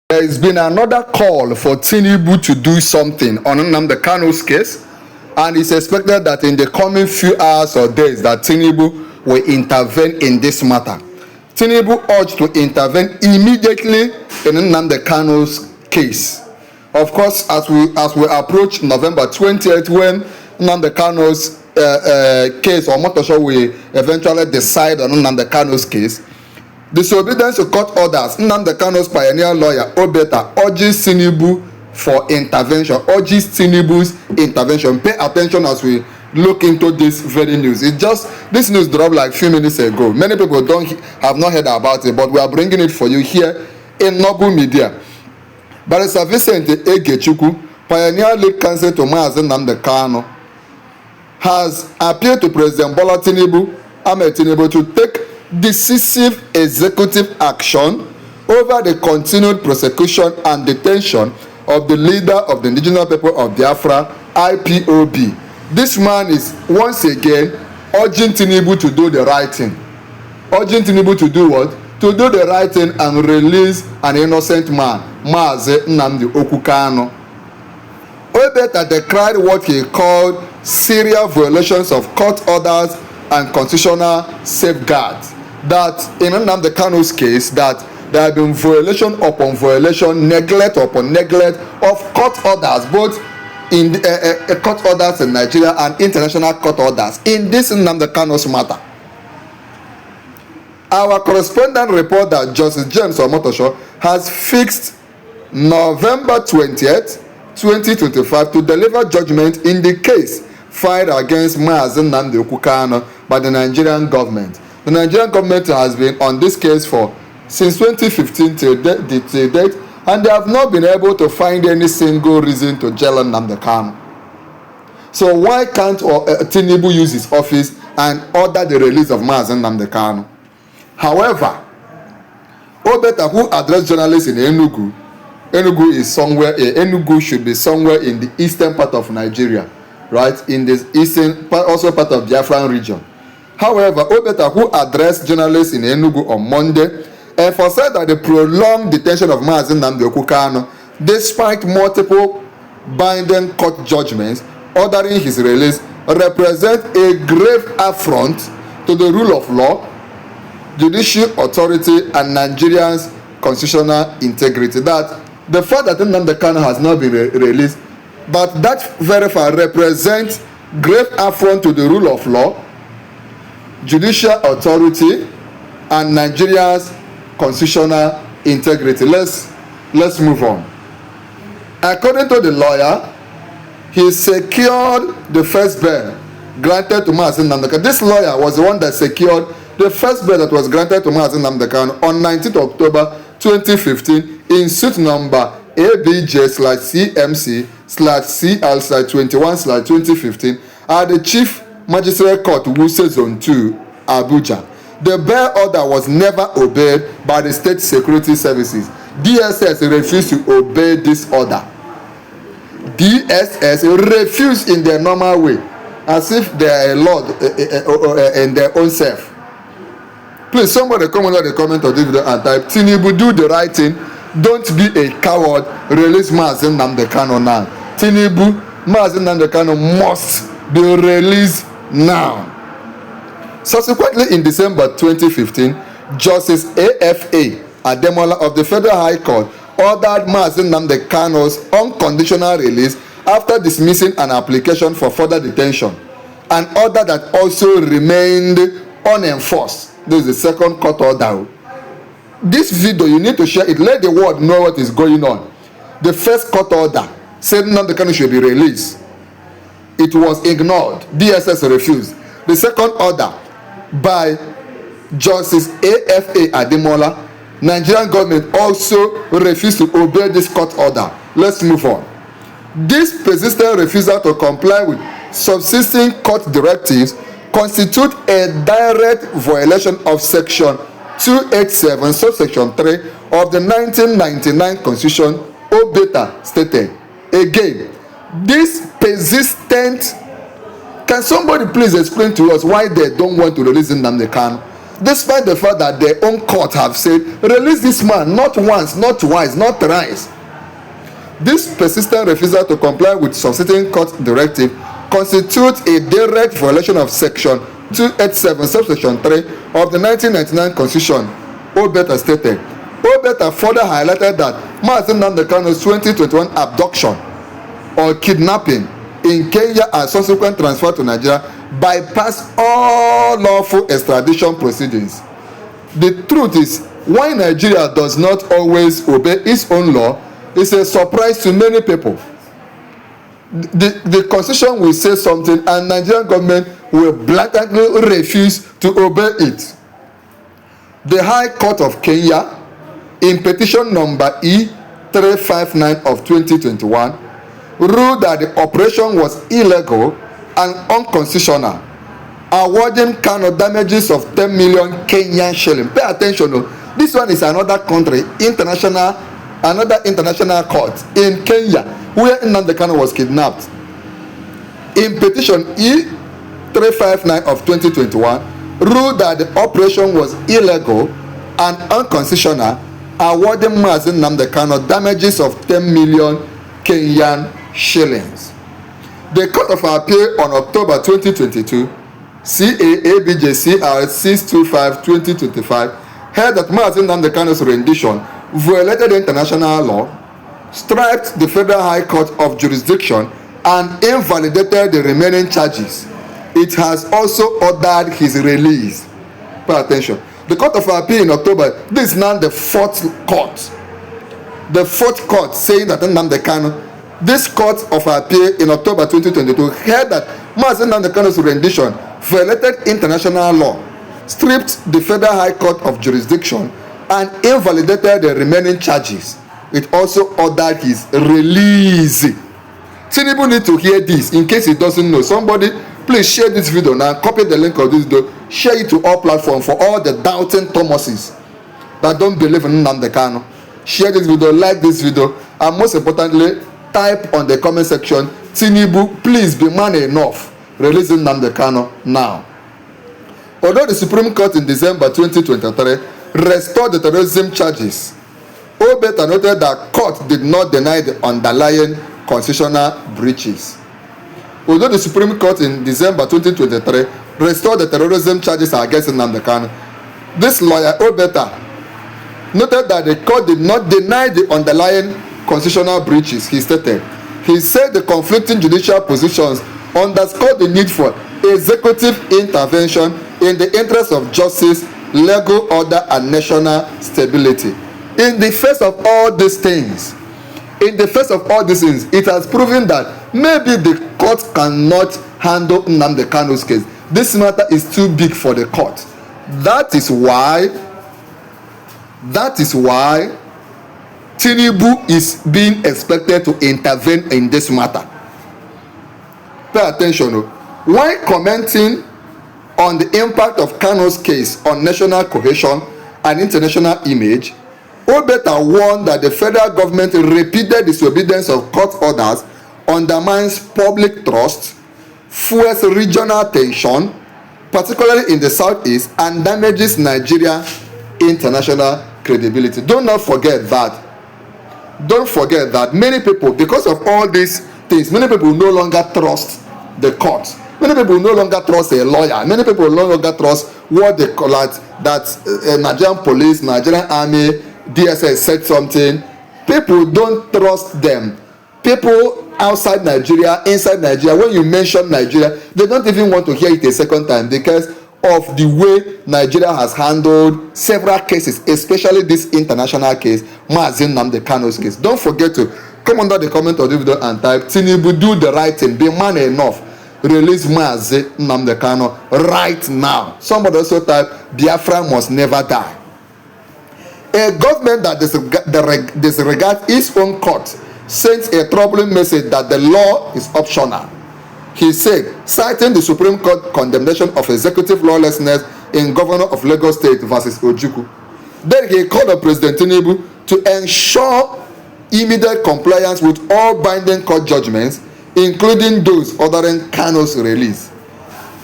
There has been another call for Tinubu to do something on NNAMDI KANU'S case, and it's expected that in the coming few hours or days that Tinubu will intervene in this matter. Tinubu urged to intervene immediately in NNAMDI KANU'S case. Of course, as we approach November 20th, when NNAMDI KANU'S case or Motosho will eventually decide on NNAMDI KANU'S case, disobedience to court orders, NNAMDI KANU'S pioneer lawyer Obeta urges Tinubu's intervention. Pay attention as we look into this very news. This news dropped like a few minutes ago. Many people have not heard about it, but we are bringing it for you here in Noble Media. Barrister Vincent Egechukwu, pioneer lead counsel to Mazi Nnamdi Kanu, has appealed to President Bola Ahmed Tinubu to take decisive executive action over the continued prosecution and detention of the leader of the indigenous people of Biafra, IPOB. This man is once again urging Tinubu to do the right thing. Urging Tinubu to do what? To do the right thing and release an innocent man, Mazi Nnamdi Kanu. Obeta decried what he called serious violations of court orders and constitutional safeguards. That in Nnamdi Kanu's case, that there have been violation upon violation, neglect upon neglect of court orders, both in court orders in Nigeria and international court orders in this Nnamdi Kanu's matter. Our correspondent reporter Justice James Omotosho has fixed November 20th, 2025 to deliver judgment in the case filed against Mazi Nnamdi Kanu by the Nigerian government. The Nigerian government has been on this case since 2015 till date, and they have not been able to find any single reason to jail Nnamdi Kanu. So why can't Tinubu use his office and order the release of Mazi Nnamdi Kanu? However, Obeta, who addressed journalists in Enugu should be somewhere in the eastern part of Nigeria, right? In the eastern part, also part of Biafran region. However, Obeta, who addressed journalists in Enugu on Monday, emphasized that the prolonged detention of Mazi Nnamdi Kanu, despite multiple binding court judgments ordering his release, represent a grave affront to the rule of law, judicial authority, and Nigerians' constitutional integrity. That the fact that Nnamdi Kanu has not been released, but that very far represents grave affront to the rule of law, judicial authority, and Nigeria's constitutional integrity. Let's move on. According to the lawyer, he secured the first bail granted to Mazi Nnamdi Kanu. This lawyer was the one that secured the first bail that was granted to Mazi Nnamdi Kanu on 19th October 2015 in suit number ABJ/CMC/CL/21/2015 at the Chief Magistrate Court, Wuse Zone 2, Abuja. The bail order was never obeyed by the State Security Services. DSS refused to obey this order. DSS refused in their normal way, as if they are a lord in their own self. Please, somebody come under the comment of this video and type, Tinubu, do the right thing. Don't be a coward. Release Mazi Nnamdi Kanu now. Tinubu, Mazi Nnamdi Kanu must be released now. Subsequently, in December 2015, Justice A.F.A. Ademola of the Federal High Court ordered Mazi Nnamdi Kanu's unconditional release after dismissing an application for further detention, an order that also remained unenforced. This is the second court order. This video, you need to share it. Let the world know what is going on. The first court order said Nnamdi Kanu should be released. It was ignored. DSS refused. The second order by Justice A.F.A. Ademola, Nigerian government also refused to obey this court order. Let's move on. This persistent refusal to comply with subsisting court directives constitute a direct violation of Section 287, subsection 3 of the 1999 Constitution, Obeta stated. Again, this persistent... Can somebody please explain to us why they don't want to release Nnamdi Kanu? despite the fact that their own court have said, release this man, not once, not twice, not thrice. This persistent refusal to comply with substituting court directive constitutes a direct violation of Section 287, subsection 3 of the 1999 Constitution, URGED stated. URGED further highlighted that President NNAMDI KANU'S 2021 abduction or kidnapping in Kenya and subsequent transfer to Nigeria bypass all lawful extradition proceedings. The truth is, why Nigeria does not always obey its own law is a surprise to many people. The constitution will say something and Nigerian government will blatantly refuse to obey it. The High Court of Kenya, in petition number E359 of 2021, ruled that the operation was illegal and unconstitutional, awarding Kanu damages of 10 million Kenyan shillings. Pay attention, this one is another country, another international court in Kenya, where NNAMDI KANU was kidnapped. In petition E359 of 2021, ruled that the operation was illegal and unconstitutional, awarding President NNAMDI KANU damages of 10 million Kenyan shillings. The Court of Appeal on October 2022, CAABJCR 625-2025, held that President NNAMDI KANU'S rendition violated international law, stripped the Federal High Court of jurisdiction, and invalidated the remaining charges. It has also ordered his release. Pay attention. The Court of Appeal in October, this is now the fourth court. The fourth court saying that NNAMDI KANU, this Court of Appeal in October 2022 held that President NNAMDI KANU'S rendition violated international law, stripped the Federal High Court of jurisdiction, and invalidated the remaining charges. It also ordered his release. Tinubu need to hear this in case he doesn't know. Somebody, please share this video now. Copy the link of this video. Share it to all platforms for all the doubting Thomases that don't believe in NNAMDI KANU. Share this video, like this video, and most importantly, type on the comment section, Tinubu, please be man enough. Release NNAMDI KANU now. Although the Supreme Court in December 2023 restored the terrorism charges, URGED noted that court did not deny the underlying constitutional breaches. Although the Supreme Court in December 2023 restored the terrorism charges against NNAMDI KANU, this lawyer, URGED, noted that the court did not deny the underlying constitutional breaches. He stated, he said the conflicting judicial positions underscore the need for executive intervention in the interest of justice, legal order, and national stability. In the face of all these things, it has proven that maybe the court cannot handle NNAMDI KANU'S case. This matter is too big for the court. That is why Tinubu is being expected to intervene in this matter. Pay attention. While commenting on the impact of Kanu's case on national cohesion and international image, URGED warned that the federal government repeated disobedience of court orders undermines public trust, fuels regional tension, particularly in the southeast, and damages Nigeria's international credibility. Don't forget that many people, because of all these things, many people no longer trust the court. Many people no longer trust a lawyer. Many people no longer trust what they call it, that Nigerian police, Nigerian army, DSS said something. People don't trust them. People outside Nigeria, inside Nigeria, when you mention Nigeria, they don't even want to hear it a second time because of the way Nigeria has handled several cases, especially this international case, President NNAMDI KANU'S case. Don't forget to come under the comment of the video and type, Tinubu, do the right thing, be man enough, release President NNAMDI KANU right now. Somebody also type, Biafra must never die. A government that disregards its own court sends a troubling message that the law is optional. He said, citing the Supreme Court condemnation of executive lawlessness in Governor of Lagos State versus Ojukwu. Then he called on President Tinubu to ensure immediate compliance with all binding court judgments, including those ordering Kanu's release.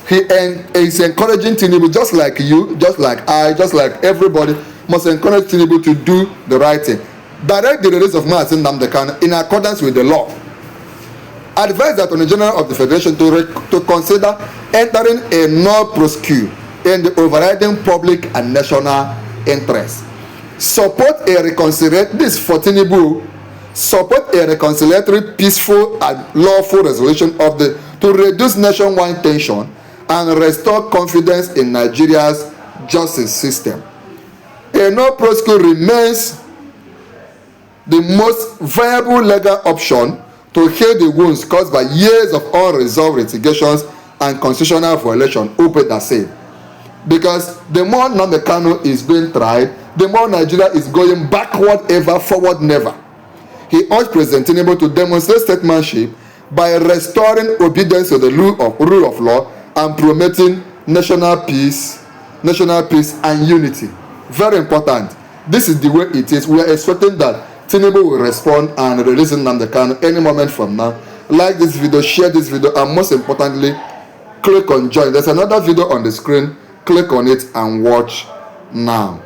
He is encouraging Tinubu, just like you, just like I, just like everybody, must encourage Tinubu to do the right thing. Direct the release of NNAMDI KANU in accordance with the law. Advise the Attorney General of the Federation to consider entering a no prosecute in the overriding public and national interest. Support a reconciliatory, this for Tinubu, support a reconciliatory, peaceful and lawful resolution of the to reduce nationwide tension and restore confidence in Nigeria's justice system. A no prosecute remains the most viable legal option to heal the wounds caused by years of unresolved litigations and constitutional violation, URGED has said. Because the more NNAMDI KANU is being tried, the more Nigeria is going backward ever, forward never. He urged President Tinubu to demonstrate statesmanship by restoring obedience to the rule of law and promoting national peace and unity. Very important. This is the way it is. We are expecting that Tinubu will respond and release NNAMDI KANU any moment from now. Like this video, share this video, and most importantly, click on join. There's another video on the screen. Click on it and watch now.